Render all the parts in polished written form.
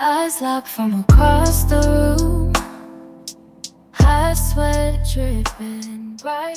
Eyes locked from across the room, hot sweat dripping bright.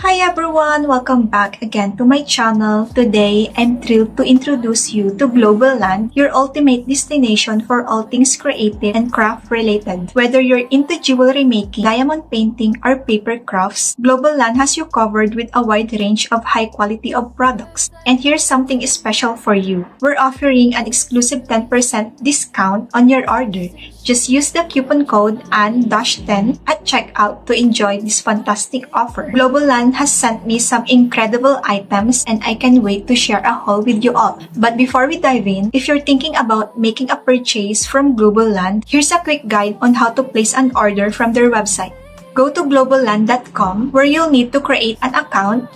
Hi everyone! Welcome back again to my channel. Today, I'm thrilled to introduce you to Globleland, your ultimate destination for all things creative and craft related. Whether you're into jewelry making, diamond painting, or paper crafts, Globleland has you covered with a wide range of high quality of products. And here's something special for you. We're offering an exclusive 10% discount on your order. Just use the coupon code ANN-10 at checkout to enjoy this fantastic offer. Globleland has sent me some incredible items and I can't wait to share a haul with you all. But before we dive in, if you're thinking about making a purchase from Globleland, here's a quick guide on how to place an order from their website. Go to globleland.com where you'll need to create an account.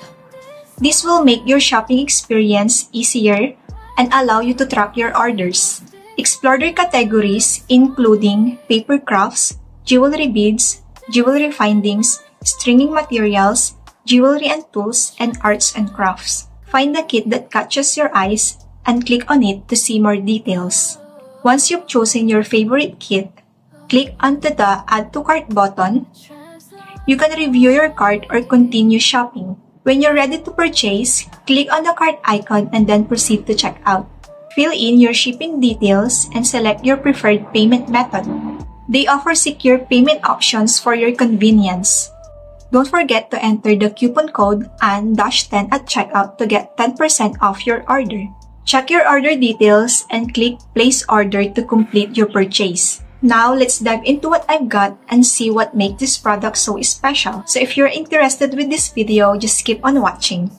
This will make your shopping experience easier and allow you to track your orders. Explore their categories including paper crafts, jewelry beads, jewelry findings, stringing materials, jewelry and tools, and arts and crafts. Find the kit that catches your eyes and click on it to see more details. Once you've chosen your favorite kit, click onto the Add to Cart button. You can review your cart or continue shopping. When you're ready to purchase, click on the cart icon and then proceed to checkout. Fill in your shipping details and select your preferred payment method. They offer secure payment options for your convenience. Don't forget to enter the coupon code ANN-10 at checkout to get 10% off your order. Check your order details and click Place Order to complete your purchase. Now, let's dive into what I've got and see what makes this product so special. So if you're interested with this video, just keep on watching.